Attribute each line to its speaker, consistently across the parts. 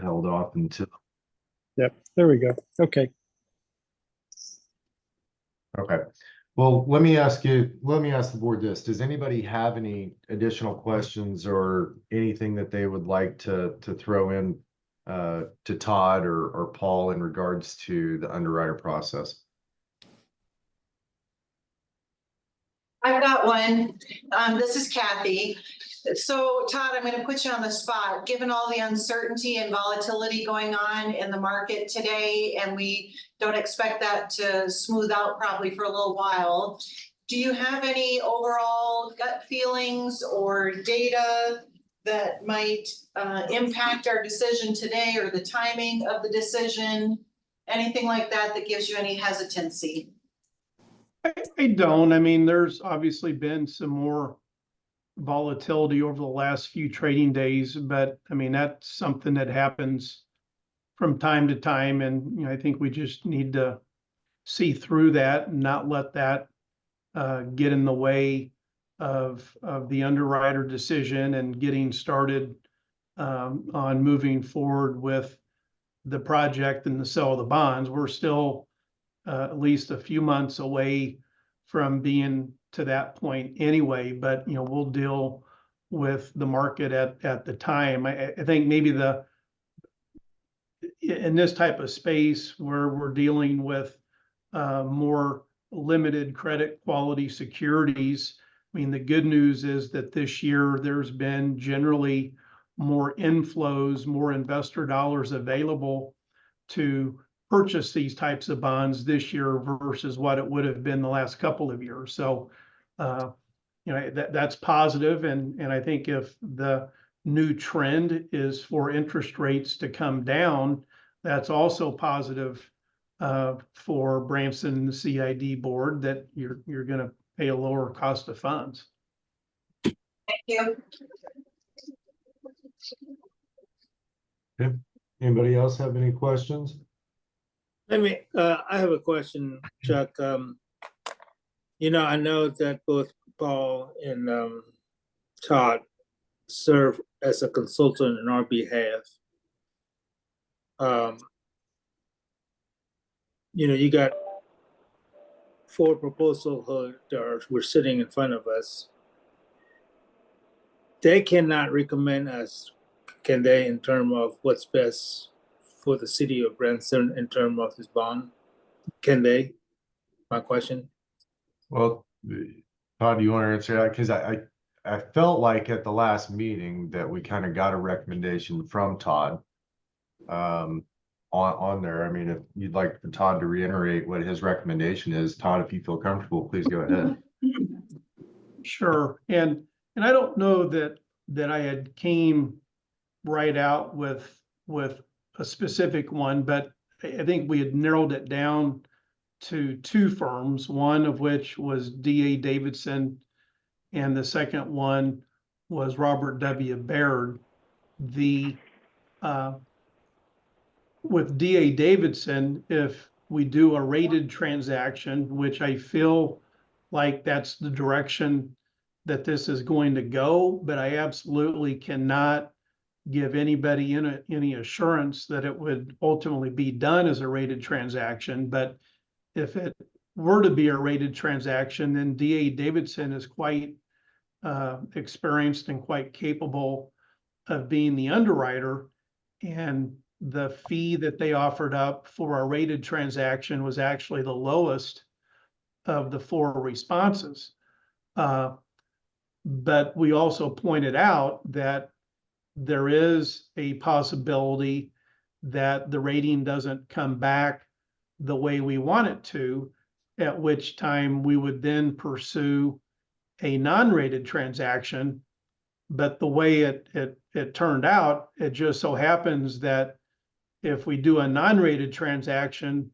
Speaker 1: held off until.
Speaker 2: Yep, there we go. Okay.
Speaker 1: Okay. Well, let me ask the board this. Does anybody have any additional questions or anything that they would like to throw in to Todd or Paul in regards to the underwriter process?
Speaker 3: I've got one. This is Kathy. So Todd, I'm going to put you on the spot. Given all the uncertainty and volatility going on in the market today, and we don't expect that to smooth out probably for a little while, do you have any overall gut feelings or data that might impact our decision today or the timing of the decision? Anything like that that gives you any hesitancy?
Speaker 2: I don't. I mean, there's obviously been some more volatility over the last few trading days, but I mean, that's something that happens from time to time. And, I think we just need to see through that and not let that get in the way of the underwriter decision and getting started on moving forward with the project and the sale of the bonds. We're still at least a few months away from being to that point anyway, but we'll deal with the market at the time. I think maybe in this type of space where we're dealing with more limited credit quality securities, I mean, the good news is that this year there's been generally more inflows, more investor dollars available to purchase these types of bonds this year versus what it would have been the last couple of years. So, that's positive. And I think if the new trend is for interest rates to come down, that's also positive for Branson and the CID board, that you're going to pay a lower cost of funds.
Speaker 3: Thank you.
Speaker 1: Okay. Anybody else have any questions?
Speaker 4: I have a question, Chuck. I know that both Paul and Todd serve as a consultant on our behalf. You got 4 proposals that were sitting in front of us. They cannot recommend us, can they, in terms of what's best for the city of Branson in terms of this bond? Can they? My question. Well,
Speaker 1: Todd, do you want to answer that? Because I felt like at the last meeting that we kind of got a recommendation from Todd on there. I mean, if you'd like for Todd to reiterate what his recommendation is, Todd, if you feel comfortable, please go ahead.
Speaker 2: Sure. And I don't know that I had came right out with a specific one, but I think we had narrowed it down to 2 firms, one of which was D.A. Davidson, and the second one was Robert W. Baird. With D.A. Davidson, if we do a rated transaction, which I feel like that's the direction that this is going to go, but I absolutely cannot give anybody any assurance that it would ultimately be done as a rated transaction. But if it were to be a rated transaction, then D.A. Davidson is quite experienced and quite capable of being the underwriter. And the fee that they offered up for a rated transaction was actually the lowest of the 4 responses. But we also pointed out that there is a possibility that the rating doesn't come back the way we want it to, at which time we would then pursue a non-rated transaction. But the way it turned out, it just so happens that if we do a non-rated transaction,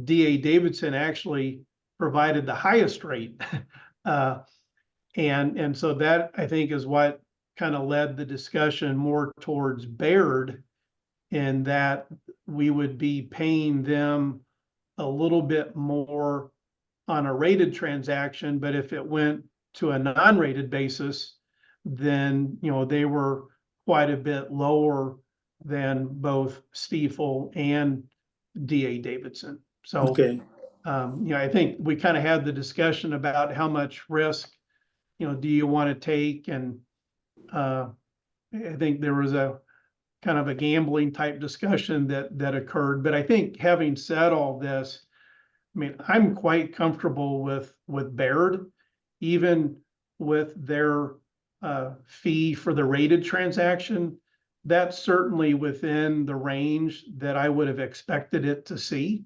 Speaker 2: D.A. Davidson actually provided the highest rate. And so that, I think, is what kind of led the discussion more towards Baird, in that we would be paying them a little bit more on a rated transaction, but if it went to a non-rated basis, then they were quite a bit lower than both Stiefel and DA Davidson. So,
Speaker 4: Okay,
Speaker 2: I think we kind of had the discussion about how much risk, do you want to take? And I think there was a kind of a gambling type discussion that occurred. But I think having said all this, I mean, I'm quite comfortable with Baird, even with their fee for the rated transaction. That's certainly within the range that I would have expected it to see.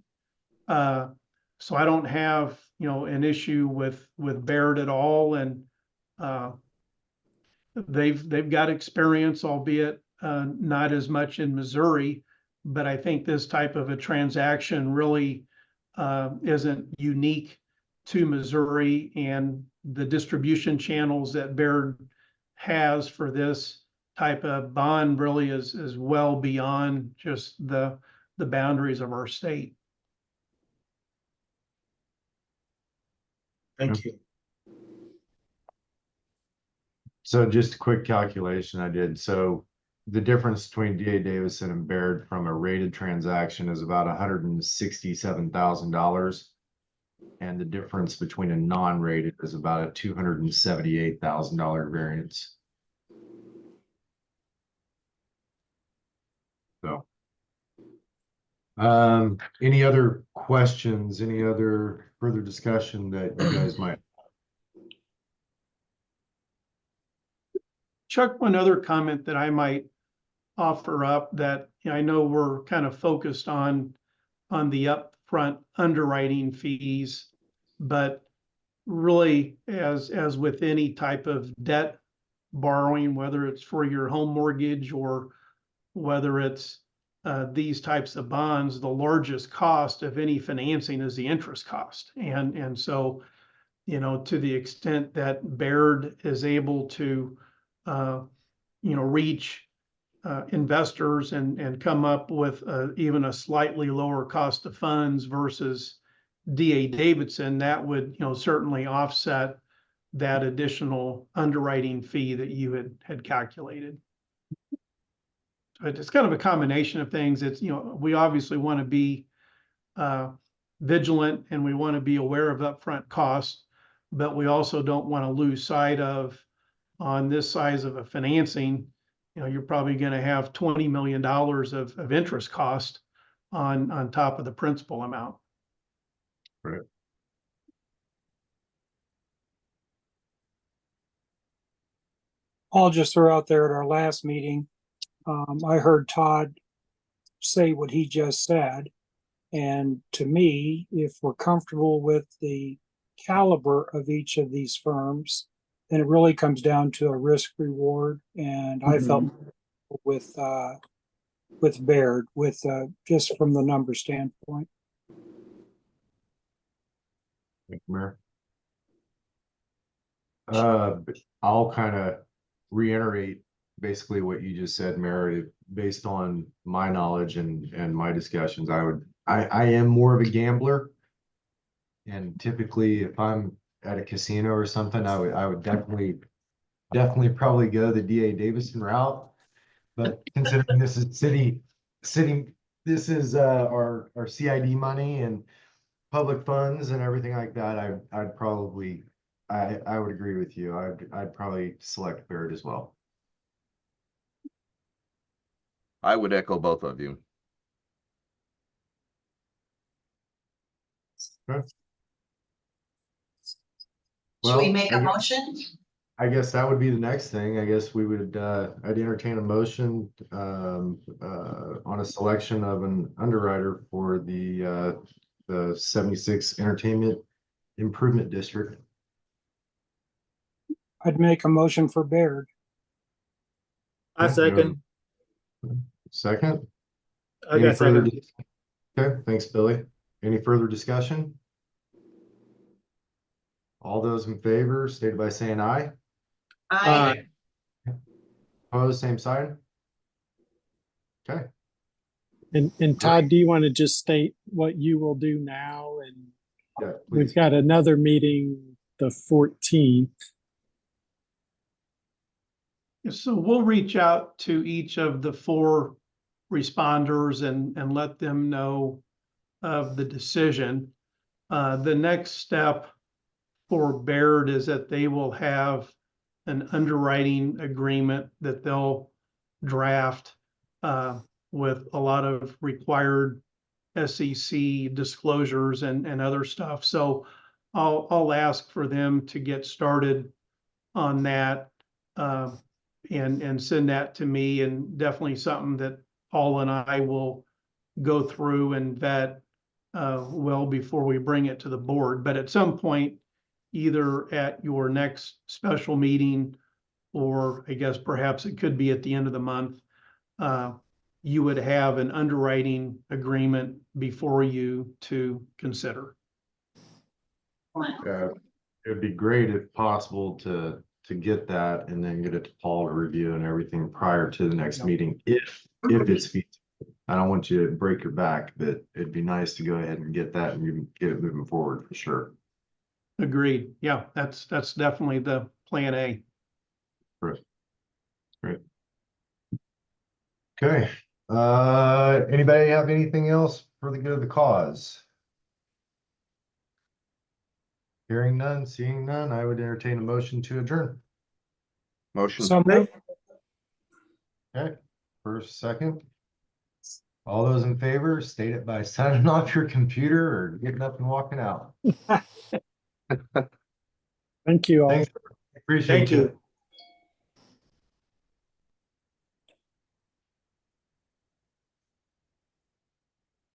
Speaker 2: So I don't have, an issue with Baird at all. And they've got experience, albeit not as much in Missouri. But I think this type of a transaction really isn't unique to Missouri, and the distribution channels that Baird has for this type of bond really is well beyond just the boundaries of our state.
Speaker 4: thank you.
Speaker 1: So just a quick calculation I did. So the difference between DA Davidson and Baird from a rated transaction is about $167,000. And the difference between a non-rated is about a $278,000 variance. So. Any other questions, any other further discussion that you guys might?
Speaker 2: Chuck, one other comment that I might offer up that I know we're kind of focused on the upfront underwriting fees, but really as with any type of debt borrowing, whether it's for your home mortgage or whether it's these types of bonds, the largest cost of any financing is the interest cost. And so, to the extent that Baird is able to reach investors and come up with even a slightly lower cost of funds versus DA Davidson, that would certainly offset that additional underwriting fee that you had calculated. So it's kind of a combination of things. It's we obviously want to be vigilant, and we want to be aware of upfront costs, but we also don't want to lose sight of, on this size of a financing, you're probably going to have $20 million of interest cost on top of the principal amount.
Speaker 1: Right.
Speaker 5: I'll just throw out there at our last meeting, I heard Todd say what he just said. And to me, if we're comfortable with the caliber of each of these firms, then it really comes down to a risk reward. And I felt with Baird, just from the number standpoint.
Speaker 1: Thank you, Mayor. I'll kind of reiterate basically what you just said, Mayor. Based on my knowledge and my discussions, I am more of a gambler. And typically if I'm at a casino or something, I would definitely probably go the DA Davidson route. But considering this is city, this is our CID money and public funds and everything like that, I'd probably, I would agree with you. I'd probably select Baird as well.
Speaker 6: I would echo both of you.
Speaker 1: Okay.
Speaker 3: Should we
Speaker 1: Well,
Speaker 3: make a motion?
Speaker 1: I guess that would be the next thing. I guess we would, I'd entertain a motion on a selection of an underwriter for the 76 Entertainment Improvement District.
Speaker 5: I'd make a motion for Baird.
Speaker 4: I second.
Speaker 1: Second?
Speaker 4: I
Speaker 1: Any
Speaker 4: got
Speaker 1: further
Speaker 4: second.
Speaker 1: Okay, thanks, Billy. Any further discussion? All those in favor, state by saying aye.
Speaker 3: Aye.
Speaker 1: Opposed, same sign. Okay.
Speaker 7: And Todd, do you want to just state what you will do now? And
Speaker 1: Yeah,
Speaker 7: we've
Speaker 1: please.
Speaker 7: got another meeting the 14th.
Speaker 2: So we'll reach out to each of the 4 responders and let them know of the decision. The next step for Baird is that they will have an underwriting agreement that they'll draft with a lot of required SEC disclosures and other stuff. So I'll ask for them to get started on that and send that to me, and definitely something that Paul and I will go through and vet well before we bring it to the board. But at some point, either at your next special meeting, or I guess perhaps it could be at the end of the month, you would have an underwriting agreement before you to consider.
Speaker 1: It'd be great if possible to get that and then get it to Paul to review and everything prior to the next meeting, if it's feasible. I don't want you to break your back, but it'd be nice to go ahead and get that and you can get it moving forward for sure.
Speaker 2: Agreed. Yeah, that's definitely the plan A.
Speaker 1: Great. Okay, anybody have anything else for the good of the cause? Hearing none, seeing none, I would entertain a motion to adjourn.
Speaker 6: Motion.
Speaker 5: So moved.
Speaker 1: Okay, first, second. All those in favor, state it by signing off your computer or getting up and walking out.
Speaker 7: Thank you all.
Speaker 1: Thanks. Appreciate
Speaker 4: Thank you.